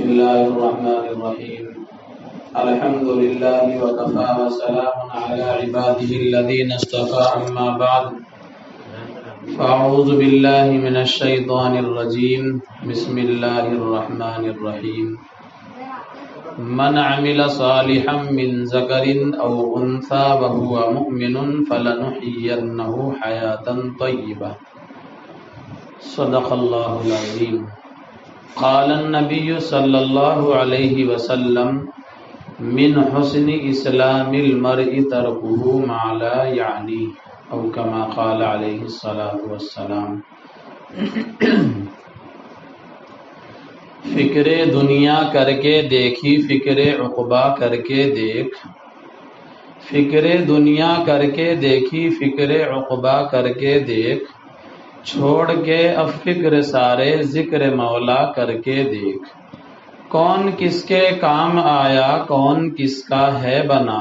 الله الرحمن الرحيم الحمد لله وكفى وسلام على عباده الذين اصطفى أما بعد فأعوذ بالله من الشيطان الرجيم بسم الله الرحمن الرحيم من عمل صالحا من ذكر أو أنثى وهو مؤمن فلنحيينه حياة طيبة صدق الله العظيم قال النبي صلى الله عليه وسلم من حسن اسلام المرء تركه ما لا يعنيه او كما قال عليه الصلاة والسلام۔ فکر دنیا کر کے دیکھی فکر عقبہ کر کے دیکھ، فکر دنیا کر کے دیکھی فکر عقبہ کر کے دیکھ، چھوڑ کے اب فکر سارے ذکر مولا کر کے دیکھ، کون کس کے کام آیا کون کس کا ہے بنا،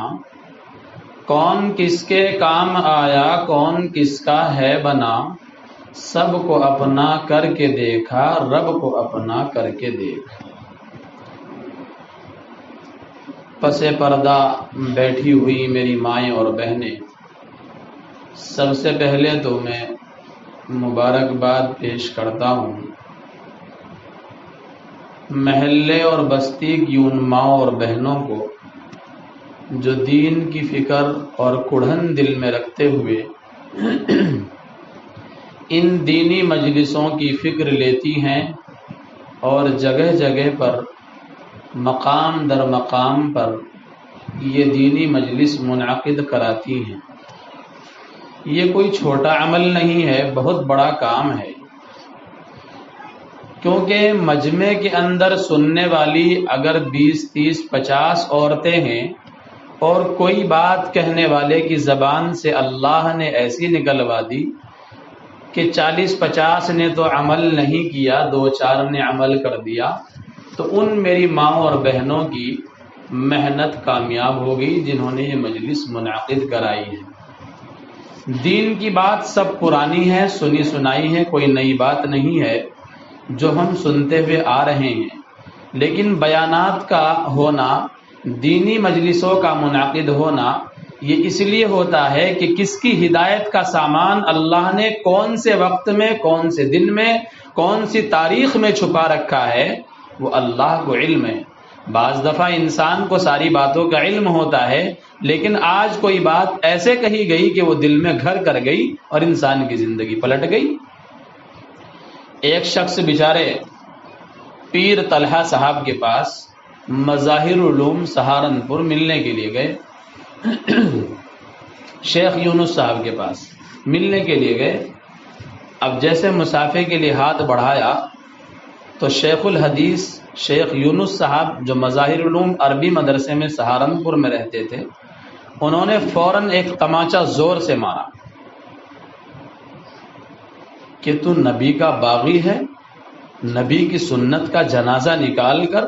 کون کس کے کام آیا کون کس کا ہے بنا، سب کو اپنا کر کے دیکھا رب کو اپنا کر کے دیکھ۔ پس پردہ بیٹھی ہوئی میری مائیں اور بہنیں، سب سے پہلے تو میں مبارکباد پیش کرتا ہوں محلے اور بستی کی ان ماؤں اور بہنوں کو جو دین کی فکر اور کڑھن دل میں رکھتے ہوئے ان دینی مجلسوں کی فکر لیتی ہیں اور جگہ جگہ پر مقام در مقام پر یہ دینی مجلس منعقد کراتی ہیں۔ یہ کوئی چھوٹا عمل نہیں ہے، بہت بڑا کام ہے، کیونکہ مجمع کے اندر سننے والی اگر 20 30 50 عورتیں ہیں اور کوئی بات کہنے والے کی زبان سے اللہ نے ایسی نکلوا دی کہ 40 50 نے تو عمل نہیں کیا، 2 4 نے عمل کر دیا، تو ان میری ماں اور بہنوں کی محنت کامیاب ہوگی جنہوں نے یہ مجلس منعقد کرائی ہے۔ دین کی بات سب پرانی ہے، سنی سنائی ہے، کوئی نئی بات نہیں ہے جو ہم سنتے ہوئے آ رہے ہیں، لیکن بیانات کا ہونا، دینی مجلسوں کا منعقد ہونا یہ اس لیے ہوتا ہے کہ کس کی ہدایت کا سامان اللہ نے کون سے وقت میں، کون سے دن میں، کون سی تاریخ میں چھپا رکھا ہے وہ اللہ کو علم ہے۔ بعض دفعہ انسان کو ساری باتوں کا علم ہوتا ہے، لیکن آج کوئی بات ایسے کہی گئی کہ وہ دل میں گھر کر گئی اور انسان کی زندگی پلٹ گئی۔ ایک شخص بیچارے پیر طلحہ صاحب کے پاس مظاہر علوم سہارنپور ملنے کے لیے گئے، شیخ یونس صاحب کے پاس ملنے کے لیے گئے۔ اب جیسے مسافے کے لیے ہاتھ بڑھایا تو شیخ الحدیث شیخ یونس صاحب جو مظاہر علوم عربی مدرسے میں سہارنپور میں رہتے تھے، انہوں نے فوراً ایک تماچا زور سے مارا کہ تو نبی کا باغی ہے، نبی کی سنت کا جنازہ نکال کر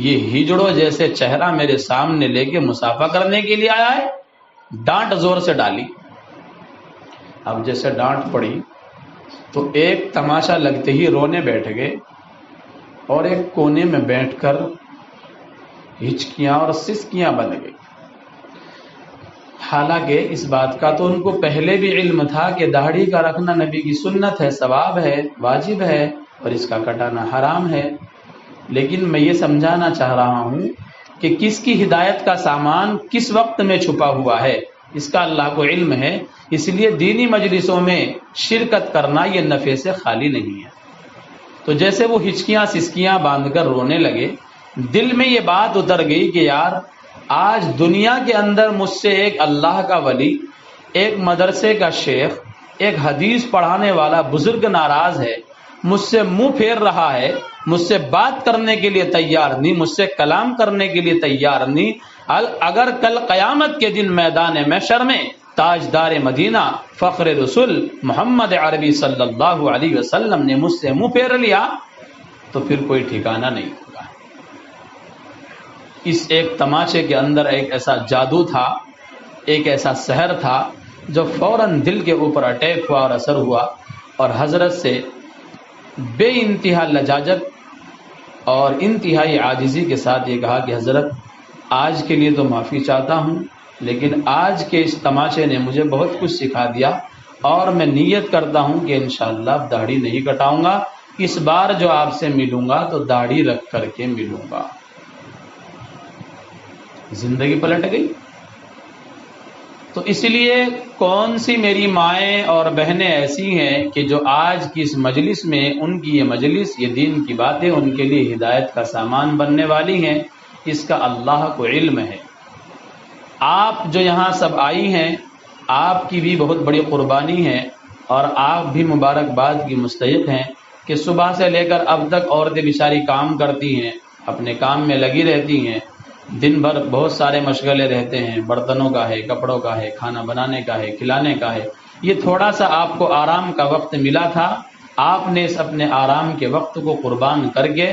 یہ ہجڑوں جیسے چہرہ میرے سامنے لے کے مسافہ کرنے کے لیے آیا ہے۔ ڈانٹ زور سے ڈالی۔ اب جیسے ڈانٹ پڑی تو ایک تماشا لگتے ہی رونے بیٹھ گئے اور ایک کونے میں بیٹھ کر ہچکیاں اور سسکیاں بن گئی۔ حالانکہ اس بات کا تو ان کو پہلے بھی علم تھا کہ داڑھی کا رکھنا نبی کی سنت ہے، ثواب ہے، واجب ہے، اور اس کا کٹانا حرام ہے، لیکن میں یہ سمجھانا چاہ رہا ہوں کہ کس کی ہدایت کا سامان کس وقت میں چھپا ہوا ہے اس کا اللہ کو علم ہے۔ اس لیے دینی مجلسوں میں شرکت کرنا یہ نفع سے خالی نہیں ہے۔ تو جیسے وہ ہچکیاں سسکیاں باندھ کر رونے لگے، دل میں یہ بات اتر گئی کہ یار آج دنیا کے اندر مجھ سے ایک اللہ کا ولی، ایک مدرسے کا شیخ، ایک حدیث پڑھانے والا بزرگ ناراض ہے، مجھ سے منہ پھیر رہا ہے، مجھ سے بات کرنے کے لیے تیار نہیں، مجھ سے کلام کرنے کے لیے تیار نہیں۔ اگر کل قیامت کے دن میدان محشر میں تاجدار مدینہ فخر رسول محمد عربی صلی اللہ علیہ وسلم نے مجھ سے منہ پھیر لیا تو پھر کوئی ٹھکانہ نہیں ہوگا۔ اس ایک تماچے کے اندر ایک ایسا جادو تھا، ایک ایسا سحر تھا جو فوراً دل کے اوپر اٹیک ہوا اور اثر ہوا، اور حضرت سے بے انتہا لجاجت اور انتہائی عاجزی کے ساتھ یہ کہا کہ حضرت آج کے لیے تو معافی چاہتا ہوں، لیکن آج کے اس تماشے نے مجھے بہت کچھ سکھا دیا اور میں نیت کرتا ہوں کہ انشاءاللہ اب داڑھی نہیں کٹاؤں گا، اس بار جو آپ سے ملوں گا تو داڑھی رکھ کر کے ملوں گا۔ زندگی پلٹ گئی۔ تو اس لیے کون سی میری مائیں اور بہنیں ایسی ہیں کہ جو آج کی اس مجلس میں ان کی یہ مجلس، یہ دین کی باتیں ان کے لیے ہدایت کا سامان بننے والی ہیں، اس کا اللہ کو علم ہے۔ آپ جو یہاں سب آئی ہیں، آپ کی بھی بہت بڑی قربانی ہے اور آپ بھی مبارکباد کی مستحق ہیں کہ صبح سے لے کر اب تک عورتیں بیچاری کام کرتی ہیں، اپنے کام میں لگی رہتی ہیں، دن بھر بہت سارے مشغلے رہتے ہیں، برتنوں کا ہے، کپڑوں کا ہے، کھانا بنانے کا ہے، کھلانے کا ہے۔ یہ تھوڑا سا آپ کو آرام کا وقت ملا تھا، آپ نے اس اپنے آرام کے وقت کو قربان کر کے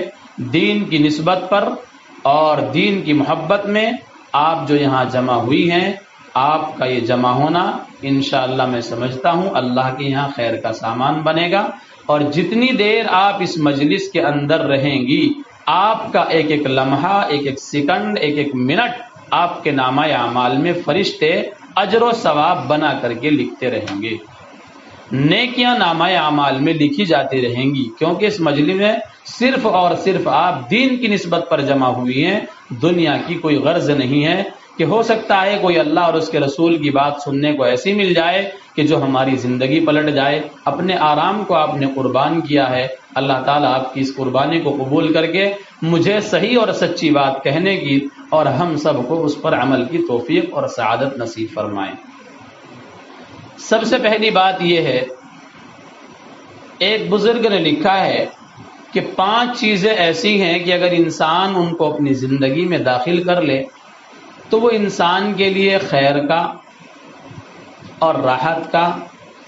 دین کی نسبت پر اور دین کی محبت میں آپ جو یہاں جمع ہوئی ہیں، آپ کا یہ جمع ہونا انشاءاللہ میں سمجھتا ہوں اللہ کے یہاں خیر کا سامان بنے گا، اور جتنی دیر آپ اس مجلس کے اندر رہیں گی، آپ کا ایک ایک لمحہ، ایک ایک سیکنڈ، ایک ایک منٹ آپ کے نامہ اعمال میں فرشتے اجر و ثواب بنا کر کے لکھتے رہیں گے، نیکیاں نامہ اعمال میں لکھی جاتی رہیں گی، کیونکہ اس مجلس میں صرف اور صرف آپ دین کی نسبت پر جمع ہوئی ہیں، دنیا کی کوئی غرض نہیں ہے کہ ہو سکتا ہے کوئی اللہ اور اس کے رسول کی بات سننے کو ایسی مل جائے کہ جو ہماری زندگی پلٹ جائے۔ اپنے آرام کو آپ نے قربان کیا ہے، اللہ تعالیٰ آپ کی اس قربانی کو قبول کر کے مجھے صحیح اور سچی بات کہنے کی اور ہم سب کو اس پر عمل کی توفیق اور سعادت نصیب فرمائیں۔ سب سے پہلی بات یہ ہے، ایک بزرگ نے لکھا ہے کہ 5 چیزیں ایسی ہیں کہ اگر انسان ان کو اپنی زندگی میں داخل کر لے تو وہ انسان کے لیے خیر کا اور راحت کا،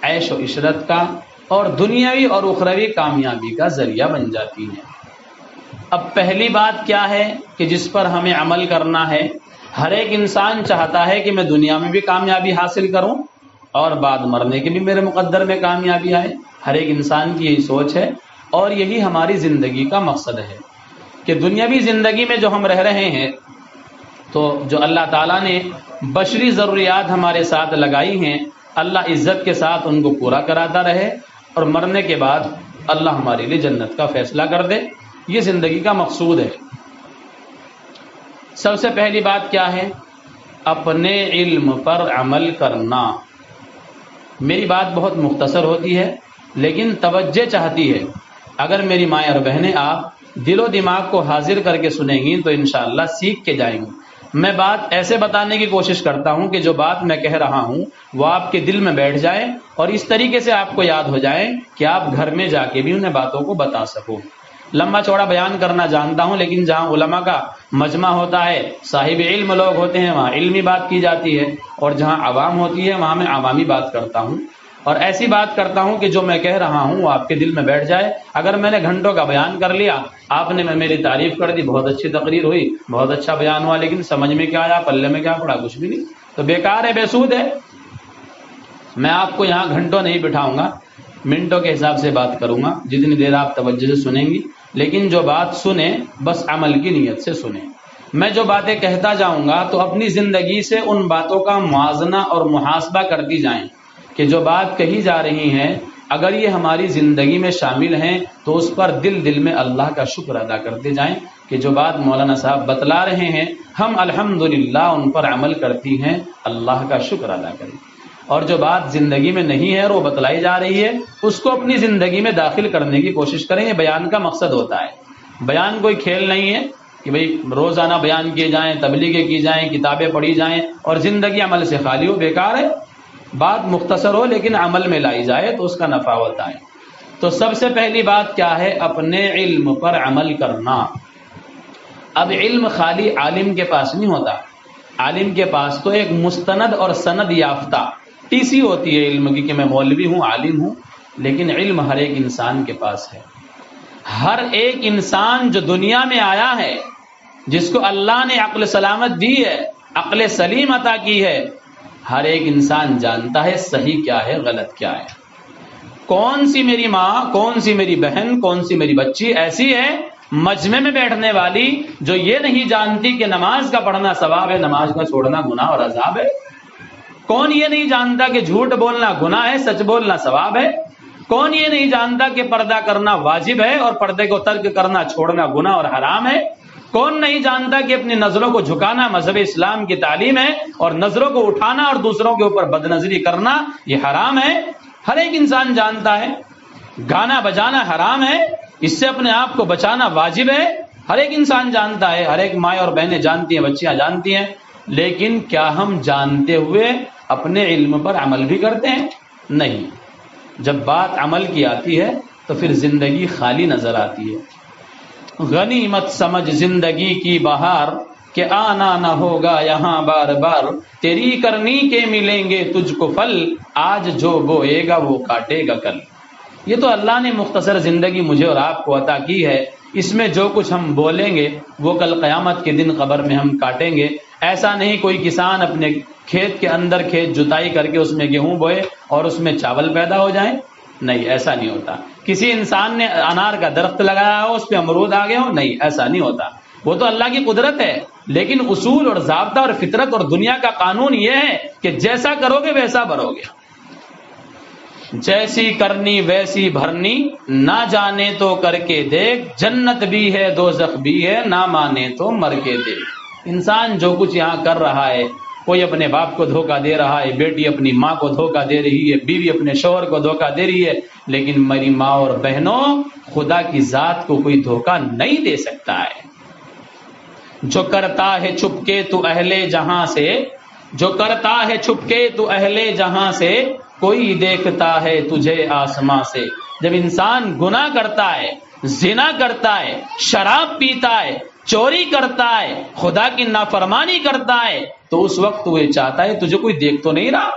عیش و عشرت کا اور دنیاوی اور اخروی کامیابی کا ذریعہ بن جاتی ہیں۔ اب پہلی بات کیا ہے کہ جس پر ہمیں عمل کرنا ہے؟ ہر ایک انسان چاہتا ہے کہ میں دنیا میں بھی کامیابی حاصل کروں اور بعد مرنے کے بھی میرے مقدر میں کامیابی آئے۔ ہر ایک انسان کی یہی سوچ ہے اور یہی ہماری زندگی کا مقصد ہے کہ دنیاوی زندگی میں جو ہم رہ رہے ہیں، تو جو اللہ تعالیٰ نے بشری ضروریات ہمارے ساتھ لگائی ہیں، اللہ عزت کے ساتھ ان کو پورا کراتا رہے اور مرنے کے بعد اللہ ہمارے لیے جنت کا فیصلہ کر دے، یہ زندگی کا مقصود ہے۔ سب سے پہلی بات کیا ہے؟ اپنے علم پر عمل کرنا۔ میری بات بہت مختصر ہوتی ہے لیکن توجہ چاہتی ہے۔ اگر میری مائیں اور بہنیں آپ دل و دماغ کو حاضر کر کے سنیں گی تو انشاءاللہ سیکھ کے جائیں گی۔ میں بات ایسے بتانے کی کوشش کرتا ہوں کہ جو بات میں کہہ رہا ہوں وہ آپ کے دل میں بیٹھ جائے اور اس طریقے سے آپ کو یاد ہو جائے کہ آپ گھر میں جا کے بھی انہیں باتوں کو بتا سکو۔ لمبا چوڑا بیان کرنا جانتا ہوں، لیکن جہاں علماء کا مجمع ہوتا ہے، صاحب علم لوگ ہوتے ہیں، وہاں علمی بات کی جاتی ہے، اور جہاں عوام ہوتی ہے وہاں میں عوامی بات کرتا ہوں، اور ایسی بات کرتا ہوں کہ جو میں کہہ رہا ہوں وہ آپ کے دل میں بیٹھ جائے۔ اگر میں نے گھنٹوں کا بیان کر لیا، آپ نے میری تعریف کر دی، بہت اچھی تقریر ہوئی، بہت اچھا بیان ہوا، لیکن سمجھ میں کیا آیا، پلے میں کیا پڑا، کچھ بھی نہیں، تو بیکار ہے، بے سود ہے۔ میں آپ کو یہاں گھنٹوں نہیں بٹھاؤں گا، منٹوں کے حساب سے بات کروں گا، جتنی دیر آپ توجہ سے سنیں گی، لیکن جو بات سنیں بس عمل کی نیت سے سنیں۔ میں جو باتیں کہتا جاؤں گا تو اپنی زندگی سے ان باتوں کا موازنہ اور محاسبہ کرتی جائیں کہ جو بات کہی جا رہی ہیں اگر یہ ہماری زندگی میں شامل ہیں تو اس پر دل میں اللہ کا شکر ادا کرتے جائیں کہ جو بات مولانا صاحب بتلا رہے ہیں ہم الحمدللہ ان پر عمل کرتی ہیں، اللہ کا شکر ادا کریں، اور جو بات زندگی میں نہیں ہے اور وہ بتلائی جا رہی ہے اس کو اپنی زندگی میں داخل کرنے کی کوشش کریں۔ یہ بیان کا مقصد ہوتا ہے، بیان کوئی کھیل نہیں ہے کہ بھئی روزانہ بیان کیے جائیں، تبلیغیں کی جائیں، کتابیں پڑھی جائیں اور زندگی عمل سے خالی ہو، بیکار ہے۔ بات مختصر ہو لیکن عمل میں لائی جائے تو اس کا نفع ہوتا ہے۔ تو سب سے پہلی بات کیا ہے؟ اپنے علم پر عمل کرنا۔ اب علم خالی عالم کے پاس نہیں ہوتا، عالم کے پاس تو ایک مستند اور سند یافتہ ٹی سی ہوتی ہے علم کی کہ میں مولوی ہوں، عالم ہوں، لیکن علم ہر ایک انسان کے پاس ہے۔ ہر ایک انسان جو دنیا میں آیا ہے، جس کو اللہ نے عقل سلامت دی ہے، عقل سلیم عطا کی ہے، ہر ایک انسان جانتا ہے صحیح کیا ہے، غلط کیا ہے۔ کون سی میری ماں، کون سی میری بہن، کون سی میری بچی ایسی ہے مجمع میں بیٹھنے والی جو یہ نہیں جانتی کہ نماز کا پڑھنا ثواب ہے، نماز کا چھوڑنا گناہ اور عذاب ہے؟ کون یہ نہیں جانتا کہ جھوٹ بولنا گناہ ہے، سچ بولنا ثواب ہے؟ کون یہ نہیں جانتا کہ پردہ کرنا واجب ہے اور پردے کو ترک کرنا چھوڑنا گناہ اور حرام ہے؟ کون نہیں جانتا کہ اپنی نظروں کو جھکانا مذہب اسلام کی تعلیم ہے اور نظروں کو اٹھانا اور دوسروں کے اوپر بدنظری کرنا یہ حرام ہے؟ ہر ایک انسان جانتا ہے۔ گانا بجانا حرام ہے، اس سے اپنے آپ کو بچانا واجب ہے، ہر ایک انسان جانتا ہے، ہر ایک مائیں اور بہنیں جانتی ہیں، بچیاں جانتی ہیں، لیکن کیا ہم جانتے ہوئے اپنے علم پر عمل بھی کرتے ہیں؟ نہیں۔ جب بات عمل کی آتی ہے تو پھر زندگی خالی نظر آتی ہے۔ غنیمت سمجھ زندگی کی بہار کہ آنا نہ ہوگا یہاں بار بار، تیری کرنی کے ملیں گے تجھ کو پھل، آج جو بوئے گا وہ کاٹے گا کل۔ یہ تو اللہ نے مختصر زندگی مجھے اور آپ کو عطا کی ہے، اس میں جو کچھ ہم بولیں گے وہ کل قیامت کے دن قبر میں ہم کاٹیں گے۔ ایسا نہیں کوئی کسان اپنے کھیت کے اندر کھیت جتائی کر کے اس میں گیہوں بوئے اور اس میں چاول پیدا ہو جائیں، نہیں، ایسا نہیں ہوتا۔ کسی انسان نے انار کا درخت لگایا ہو اس پہ امرود آ گئے ہو، نہیں، ایسا نہیں ہوتا۔ وہ تو اللہ کی قدرت ہے، لیکن اصول اور ضابطہ اور فطرت اور دنیا کا قانون یہ ہے کہ جیسا کرو گے ویسا بھرو گے۔ جیسی کرنی ویسی بھرنی، نہ جانے تو کر کے دیکھ، جنت بھی ہے دوزخ بھی ہے، نہ مانے تو مر کے دیکھ۔ انسان جو کچھ یہاں کر رہا ہے، کوئی اپنے باپ کو دھوکہ دے رہا ہے، بیٹی اپنی ماں کو دھوکہ دے رہی ہے، بیوی اپنے شوہر کو دھوکہ دے رہی ہے، لیکن میری ماں اور بہنوں، خدا کی ذات کو کوئی دھوکہ نہیں دے سکتا ہے۔ جو کرتا ہے چھپ کے تو اہل جہاں سے، جو کرتا ہے چھپ کے تو اہل جہاں سے، کوئی دیکھتا ہے تجھے آسماں سے۔ جب انسان گناہ کرتا ہے، زنا کرتا ہے، شراب پیتا ہے، چوری کرتا ہے، خدا کی نافرمانی کرتا ہے، تو اس وقت وہ چاہتا ہے تجھے کوئی دیکھ تو نہیں رہا،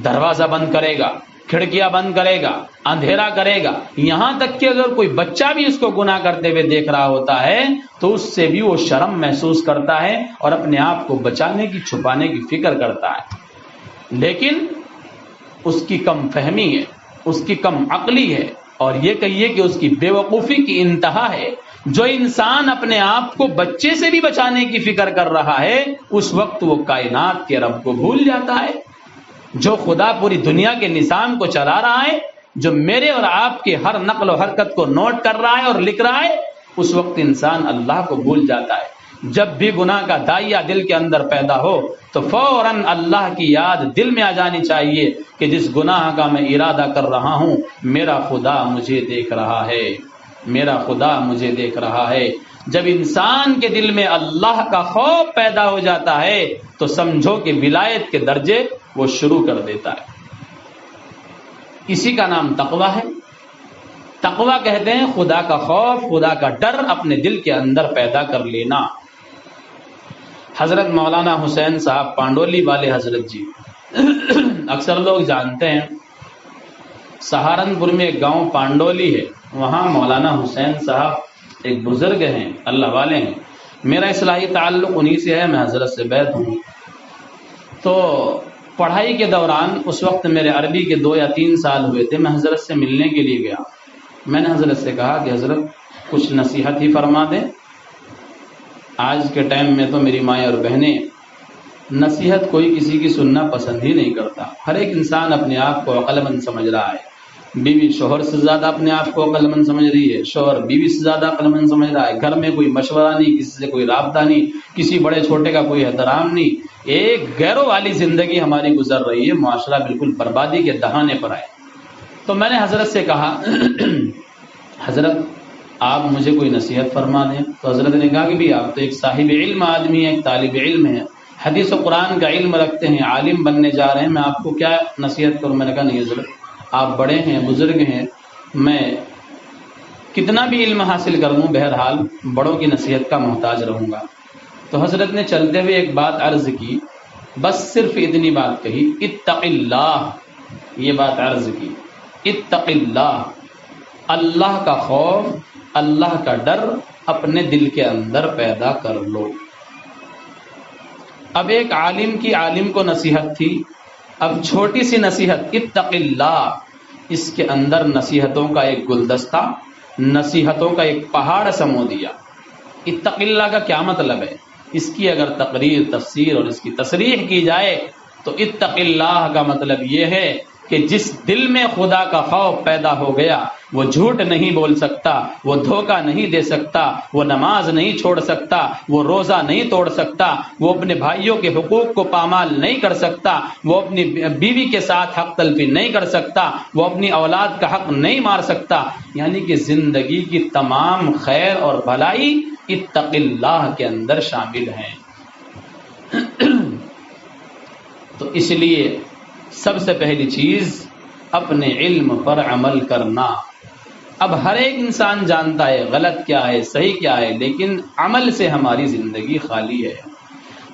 دروازہ بند کرے گا، کھڑکیاں بند کرے گا، اندھیرا کرے گا، یہاں تک کہ اگر کوئی بچہ بھی اس کو گناہ کرتے ہوئے دیکھ رہا ہوتا ہے تو اس سے بھی وہ شرم محسوس کرتا ہے اور اپنے آپ کو بچانے کی، چھپانے کی فکر کرتا ہے۔ لیکن اس کی کم فہمی ہے، اس کی کم عقلی ہے، اور یہ کہیے کہ اس کی بے وقوفی کی انتہا ہے۔ جو انسان اپنے آپ کو بچے سے بھی بچانے کی فکر کر رہا ہے، اس وقت وہ کائنات کے رب کو بھول جاتا ہے۔ جو خدا پوری دنیا کے نظام کو چلا رہا ہے، جو میرے اور آپ کے ہر نقل و حرکت کو نوٹ کر رہا ہے اور لکھ رہا ہے، اس وقت انسان اللہ کو بھول جاتا ہے۔ جب بھی گناہ کا دائیا دل کے اندر پیدا ہو تو فوراً اللہ کی یاد دل میں آ جانی چاہیے کہ جس گناہ کا میں ارادہ کر رہا ہوں، میرا خدا مجھے دیکھ رہا ہے، میرا خدا مجھے دیکھ رہا ہے۔ جب انسان کے دل میں اللہ کا خوف پیدا ہو جاتا ہے تو سمجھو کہ ولایت کے درجے وہ شروع کر دیتا ہے۔ اسی کا نام تقویٰ ہے۔ تقویٰ کہتے ہیں خدا کا خوف، خدا کا ڈر اپنے دل کے اندر پیدا کر لینا۔ حضرت مولانا حسین صاحب پانڈولی والے حضرت جی، اکثر لوگ جانتے ہیں سہارنپور میں ایک گاؤں پانڈولی ہے، وہاں مولانا حسین صاحب ایک بزرگ ہیں، اللہ والے ہیں۔ میرا اصلاحی تعلق انہی سے ہے، میں حضرت سے بیعت ہوں۔ تو پڑھائی کے دوران اس وقت میرے عربی کے 2 یا 3 سال ہوئے تھے، میں حضرت سے ملنے کے لیے گیا۔ میں نے حضرت سے کہا کہ حضرت کچھ نصیحت ہی فرما دیں، آج کے ٹائم میں تو میری مائیں اور بہنیں نصیحت کوئی کسی کی سننا پسند ہی نہیں کرتا۔ ہر ایک انسان اپنے آپ کو عقل مند سمجھ رہا ہے، بیوی شوہر سے زیادہ اپنے آپ کو عقل مند سمجھ رہی ہے، شوہر بیوی سے زیادہ عقل مند سمجھ رہا ہے، گھر میں کوئی مشورہ نہیں، کسی سے کوئی رابطہ نہیں، کسی بڑے چھوٹے کا کوئی احترام نہیں، ایک غیروں والی زندگی ہماری گزر رہی ہے، معاشرہ بالکل بربادی کے دہانے پر ہے۔ تو میں نے حضرت سے کہا حضرت آپ مجھے کوئی نصیحت فرما دیں۔ تو حضرت نے کہا کہ بھی آپ تو ایک صاحب علم آدمی ہیں، ایک طالب علم ہیں، حدیث و قرآن کا علم رکھتے ہیں، عالم بننے جا رہے ہیں، میں آپ کو کیا نصیحت کروں؟ میں نے کہا نہیں حضرت، آپ بڑے ہیں، بزرگ ہیں، میں کتنا بھی علم حاصل کر لوں بہرحال بڑوں کی نصیحت کا محتاج رہوں گا۔ تو حضرت نے چلتے ہوئے ایک بات عرض کی، بس صرف اتنی بات کہی، اتق اللہ، یہ بات عرض کی، اتق اللہ، اللہ کا خوف، اللہ کا ڈر اپنے دل کے اندر پیدا کر لو۔ اب ایک عالم کی عالم کو نصیحت تھی، اب چھوٹی سی نصیحت اتق اللہ، اس کے اندر نصیحتوں کا ایک گلدستہ نصیحتوں کا ایک پہاڑ سمو دیا۔ اتق اللہ کا کیا مطلب ہے؟ اس کی اگر تقریر، تفسیر اور اس کی تصریح کی جائے تو اتق اللہ کا مطلب یہ ہے کہ جس دل میں خدا کا خوف پیدا ہو گیا وہ جھوٹ نہیں بول سکتا، وہ دھوکہ نہیں دے سکتا، وہ نماز نہیں چھوڑ سکتا، وہ روزہ نہیں توڑ سکتا، وہ اپنے بھائیوں کے حقوق کو پامال نہیں کر سکتا، وہ اپنی بیوی کے ساتھ حق تلفی نہیں کر سکتا، وہ اپنی اولاد کا حق نہیں مار سکتا۔ یعنی کہ زندگی کی تمام خیر اور بھلائی اتق اللہ کے اندر شامل ہیں۔ تو اس لیے سب سے پہلی چیز اپنے علم پر عمل کرنا۔ اب ہر ایک انسان جانتا ہے غلط کیا ہے، صحیح کیا ہے، لیکن عمل سے ہماری زندگی خالی ہے۔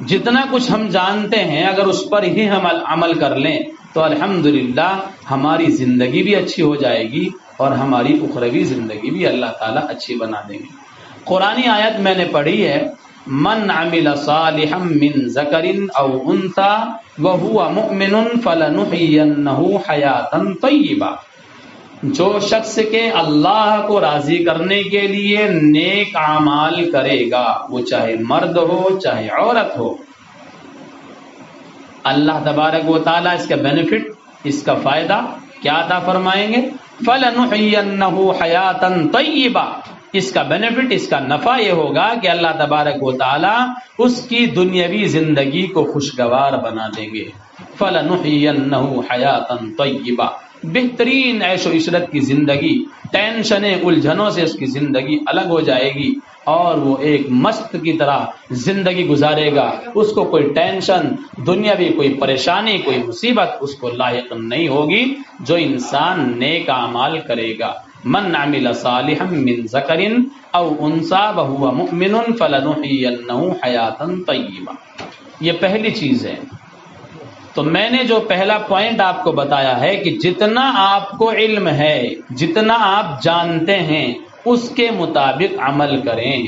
جتنا کچھ ہم جانتے ہیں اگر اس پر ہی ہم عمل کر لیں تو الحمدللہ ہماری زندگی بھی اچھی ہو جائے گی اور ہماری اخروی زندگی بھی اللہ تعالیٰ اچھی بنا دیں گے۔ قرآنی آیت میں نے پڑھی ہے، من عمل صالحا من ذکر او انثى وهو مؤمن فلنحيينه حیاتا طیبہ۔ جو شخص کے اللہ کو راضی کرنے کے لیے نیک اعمال کرے گا، وہ چاہے مرد ہو چاہے عورت ہو، اللہ تبارک و تعالیٰ اس کا بینیفٹ، اس کا فائدہ کیا عطا فرمائیں گے؟ فَلَنُحْيِيَنَّهُ حَيَاةً طَيِّبَةً۔ اس کا بینیفٹ، اس کا نفع یہ ہوگا کہ اللہ تبارک و تعالیٰ اس کی دنیاوی زندگی کو خوشگوار بنا دیں گے۔ فَلَنُحْيِيَنَّهُ حَيَاةً طَيِّبَةً، بہترین عیش و عشرت کی زندگی، ٹینشنیں الجھنوں سے اس کی زندگی الگ ہو جائے گی اور وہ ایک مست کی طرح زندگی گزارے گا۔ اس کو کوئی ٹینشن دنیاوی، کوئی پریشانی، کوئی مصیبت اس کو لاحق نہیں ہوگی جو انسان نیک اعمال کرے گا۔ من عمل صالحا من ذکر او انثى وهو مؤمن فلنحيينه حیاتا طیبہ۔ یہ پہلی چیز ہے۔ تو میں نے جو پہلا پوائنٹ آپ کو بتایا ہے کہ جتنا آپ کو علم ہے، جتنا آپ جانتے ہیں، اس کے مطابق عمل کریں۔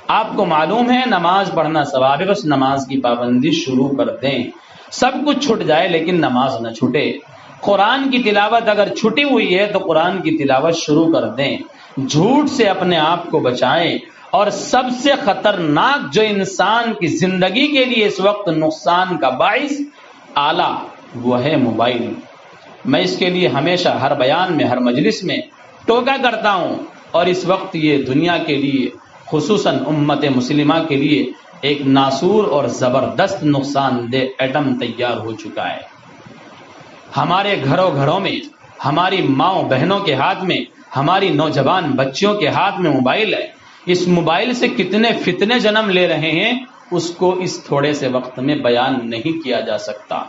آپ کو معلوم ہے نماز پڑھنا ثواب ہے، بس نماز کی پابندی شروع کر دیں۔ سب کچھ چھٹ جائے لیکن نماز نہ چھوٹے۔ قرآن کی تلاوت اگر چھٹی ہوئی ہے تو قرآن کی تلاوت شروع کر دیں۔ جھوٹ سے اپنے آپ کو بچائیں۔ اور سب سے خطرناک جو انسان کی زندگی کے لیے اس وقت نقصان کا باعث آلہ، وہ ہے موبائل۔ میں اس کے لیے ہمیشہ ہر بیان میں، ہر مجلس میں ٹوکا کرتا ہوں، اور اس وقت یہ دنیا کے لیے، خصوصاً امت مسلمہ کے لیے ایک ناسور اور زبردست نقصان دہ ایٹم تیار ہو چکا ہے۔ ہمارے گھروں میں، ہماری ماؤں بہنوں کے ہاتھ میں، ہماری نوجوان بچیوں کے ہاتھ میں موبائل ہے۔ اس موبائل سے کتنے فتنے جنم لے رہے ہیں اس کو اس تھوڑے سے وقت میں بیان نہیں کیا جا سکتا۔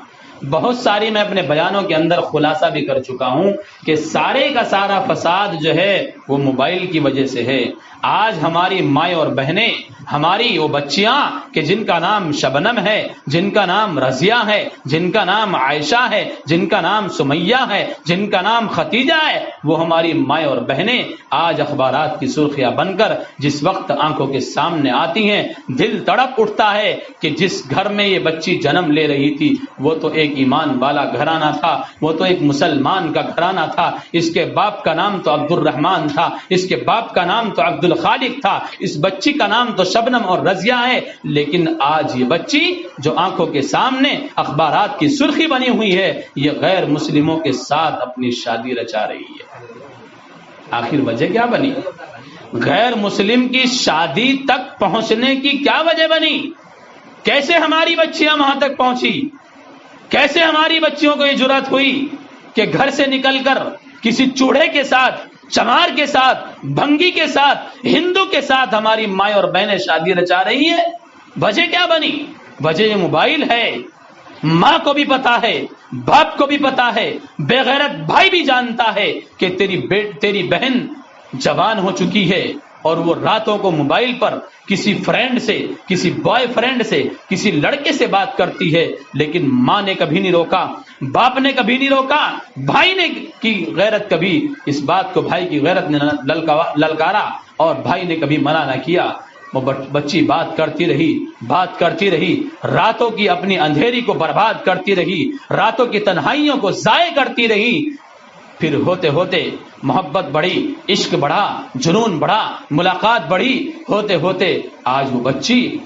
بہت ساری میں اپنے بیانوں کے اندر خلاصہ بھی کر چکا ہوں کہ سارے کا سارا فساد جو ہے وہ موبائل کی وجہ سے ہے۔ آج ہماری مائیں اور بہنیں، ہماری وہ بچیاں کہ جن کا نام شبنم ہے، جن کا نام رضیہ ہے، جن کا نام عائشہ ہے، جن کا نام سمیہ ہے، جن کا نام ختیجہ ہے، وہ ہماری مائیں اور بہنیں آج اخبارات کی سرخیاں بن کر جس وقت آنکھوں کے سامنے آتی ہیں، دل تڑپ اٹھتا ہے کہ جس گھر میں یہ بچی جنم لے رہی تھی وہ تو ایک ایمان والا گھرانہ تھا، وہ تو ایک مسلمان کا گھرانہ تھا، اس کے باپ کا نام تو عبد الرحمن تھا، اس کے باپ کا نام تو عبد الخالق تھا، اس بچی کا نام تو شبنم اور رضیہ ہے، لیکن آج یہ بچی جو آنکھوں کے سامنے اخبارات کی سرخی بنی ہوئی ہے، یہ غیر مسلموں کے ساتھ اپنی شادی رچا رہی ہے۔ آخر وجہ کیا بنی؟ غیر مسلم کی شادی تک پہنچنے کی کیا وجہ بنی؟ کیسے ہماری بچیاں وہاں تک پہنچی؟ کیسے ہماری بچیوں کو یہ جرأت ہوئی کہ گھر سے نکل کر کسی چوڑے کے ساتھ، چمار کے ساتھ، بھنگی کے ساتھ، ہندو کے ساتھ ہماری مائیں اور بہنیں شادی رچا رہی ہے؟ وجہ کیا بنی؟ وجہ یہ موبائل ہے۔ ماں کو بھی پتا ہے، باپ کو بھی پتا ہے، بے غیرت بھائی بھی جانتا ہے کہ تیری بہن جوان ہو چکی ہے اور وہ راتوں کو موبائل پر کسی فرینڈ سے، کسی بوائے فرینڈ سے، کسی لڑکے سے بات کرتی ہے، لیکن ماں نے کبھی نہیں روکا، باپ نے کبھی نہیں روکا، بھائی نے کی غیرت کبھی اس بات کو بھائی کی غیرت نے للکارا اور بھائی نے کبھی منع نہ کیا۔ وہ بچی بات کرتی رہی، راتوں کی اپنی اندھیری کو برباد کرتی رہی، راتوں کی تنہائیوں کو ضائع کرتی رہی، پھر ہوتے ہوتے محبت بڑھی، عشق بڑھا، جنون بڑھا، ملاقات بڑھی، ہوتے ہوتے آج وہ بچی،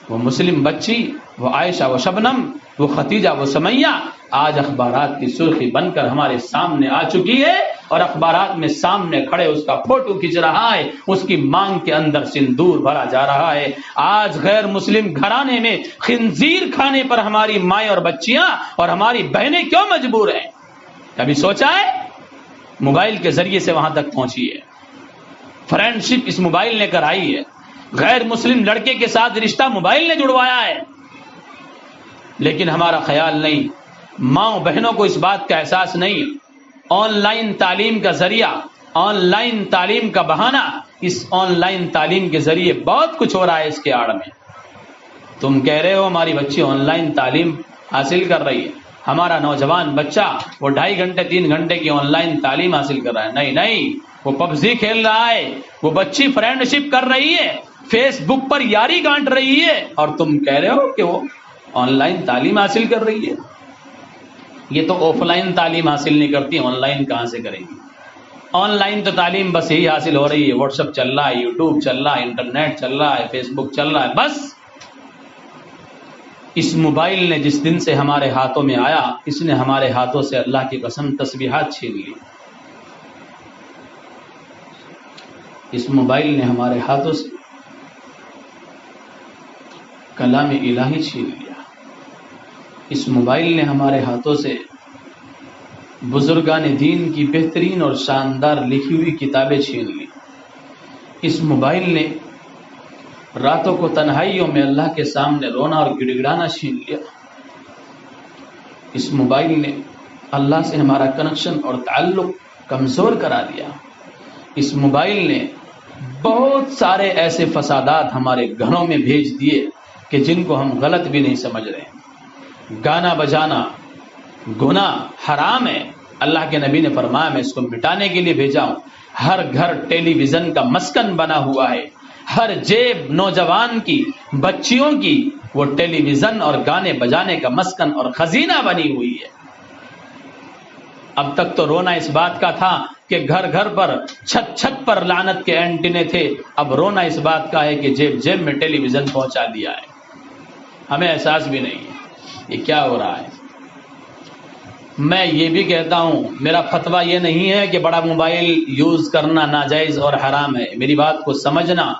وہ مسلم بچی، وہ عائشہ و شبنم، وہ ختیجہ و سمیہ آج اخبارات کی سرخی بن کر ہمارے سامنے آ چکی ہے، اور اخبارات میں سامنے کھڑے اس کا فوٹو کھینچ رہا ہے، اس کی مانگ کے اندر سندور بھرا جا رہا ہے۔ آج غیر مسلم گھرانے میں خنزیر کھانے پر ہماری مائیں اور بچیاں اور ہماری بہنیں کیوں مجبور ہیں؟ کبھی سوچا ہے؟ موبائل کے ذریعے سے وہاں تک پہنچی ہے، فرینڈ شپ اس موبائل نے کرائی ہے، غیر مسلم لڑکے کے ساتھ رشتہ موبائل نے جڑوایا ہے، لیکن ہمارا خیال نہیں، ماں بہنوں کو اس بات کا احساس نہیں۔ آن لائن تعلیم کا ذریعہ، آن لائن تعلیم کا بہانہ، اس آن لائن تعلیم کے ذریعے بہت کچھ ہو رہا ہے اس کے آڑ میں۔ تم کہہ رہے ہو ہماری بچی آن لائن تعلیم حاصل کر رہی ہے، ہمارا نوجوان بچہ وہ 2.5 گھنٹے 3 گھنٹے کی آن لائن تعلیم حاصل کر رہا ہے۔ نہیں نہیں، وہ پبجی کھیل رہا ہے، وہ بچی فرینڈ شپ کر رہی ہے، فیس بک پر یاری گانٹ رہی ہے، اور تم کہہ رہے ہو کہ وہ آن لائن تعلیم حاصل کر رہی ہے۔ یہ تو آف لائن تعلیم حاصل نہیں کرتی، آن لائن کہاں سے کرے گی؟ آن لائن تو تعلیم بس یہی حاصل ہو رہی ہے، واٹس ایپ چل رہا ہے، یوٹیوب چل رہا ہے، انٹرنیٹ چل رہا ہے، فیس بک چل رہا ہے، بس۔ اس موبائل نے جس دن سے ہمارے ہاتھوں میں آیا، اس نے ہمارے ہاتھوں سے اللہ کی قسم تسبیحات چھین لی۔ اس موبائل نے ہمارے ہاتھوں سے کلام الہی چھین لیا۔ اس موبائل نے ہمارے ہاتھوں سے بزرگان دین کی بہترین اور شاندار لکھی ہوئی کتابیں چھین لی۔ اس موبائل نے راتوں کو تنہائیوں میں اللہ کے سامنے رونا اور گڑ گڑانا چھین لیا۔ اس موبائل نے اللہ سے ہمارا کنیکشن اور تعلق کمزور کرا دیا۔ اس موبائل نے بہت سارے ایسے فسادات ہمارے گھروں میں بھیج دیے کہ جن کو ہم غلط بھی نہیں سمجھ رہے۔ گانا بجانا گناہ حرام ہے، اللہ کے نبی نے فرمایا میں اس کو مٹانے کے لیے بھیجا ہوں۔ ہر گھر ٹیلی ویژن کا مسکن بنا ہوا ہے، ہر جیب نوجوان کی، بچیوں کی وہ ٹیلی ویژن اور گانے بجانے کا مسکن اور خزینہ بنی ہوئی ہے۔ اب تک تو رونا اس بات کا تھا کہ گھر گھر پر، چھت چھت پر لعنت کے اینٹینے تھے، اب رونا اس بات کا ہے کہ جیب جیب میں ٹیلی ویژن پہنچا دیا ہے، ہمیں احساس بھی نہیں ہے یہ کیا ہو رہا ہے۔ میں یہ بھی کہتا ہوں، میرا فتویٰ یہ نہیں ہے کہ بڑا موبائل یوز کرنا ناجائز اور حرام ہے، میری بات کو سمجھنا،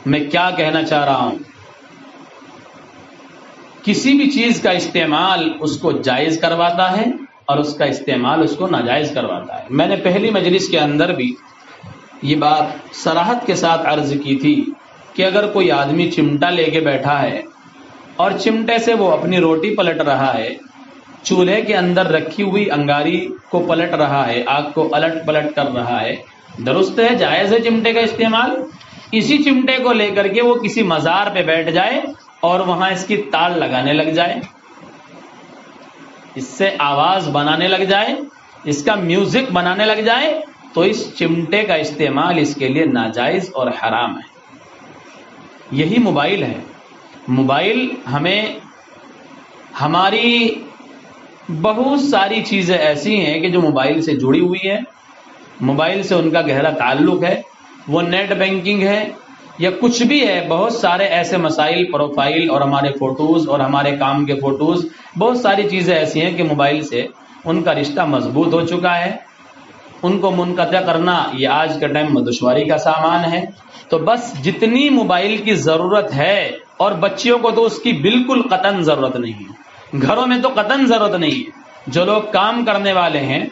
میں کیا کہنا چاہ رہا ہوں۔ کسی بھی چیز کا استعمال اس کو جائز کرواتا ہے اور اس کا استعمال اس کو ناجائز کرواتا ہے۔ میں نے پہلی مجلس کے اندر بھی یہ بات صراحت کے ساتھ عرض کی تھی کہ اگر کوئی آدمی چمٹا لے کے بیٹھا ہے اور چمٹے سے وہ اپنی روٹی پلٹ رہا ہے، چولہے کے اندر رکھی ہوئی انگاری کو پلٹ رہا ہے، آگ کو الٹ پلٹ کر رہا ہے، درست ہے، جائز ہے چمٹے کا استعمال۔ اسی چمٹے کو لے کر کے وہ کسی مزار پہ بیٹھ جائے اور وہاں اس کی تال لگانے لگ جائے، اس سے آواز بنانے لگ جائے، اس کا میوزک بنانے لگ جائے، تو اس چمٹے کا استعمال اس کے لیے ناجائز اور حرام ہے۔ یہی موبائل ہے۔ موبائل ہمیں ہماری بہت ساری چیزیں ایسی ہیں کہ جو موبائل سے جڑی ہوئی ہیں، موبائل سے ان کا گہرا تعلق ہے، وہ نیٹ بینکنگ ہے یا کچھ بھی ہے، بہت سارے ایسے مسائل، پروفائل اور ہمارے فوٹوز اور ہمارے کام کے فوٹوز، بہت ساری چیزیں ایسی ہیں کہ موبائل سے ان کا رشتہ مضبوط ہو چکا ہے، ان کو منقطع کرنا یہ آج کے ٹائم میں دشواری کا سامان ہے۔ تو بس جتنی موبائل کی ضرورت ہے، اور بچیوں کو تو اس کی بالکل قطعاً ضرورت نہیں ہے، گھروں میں تو قطعاً ضرورت نہیں ہے، جو لوگ کام کرنے والے ہیں،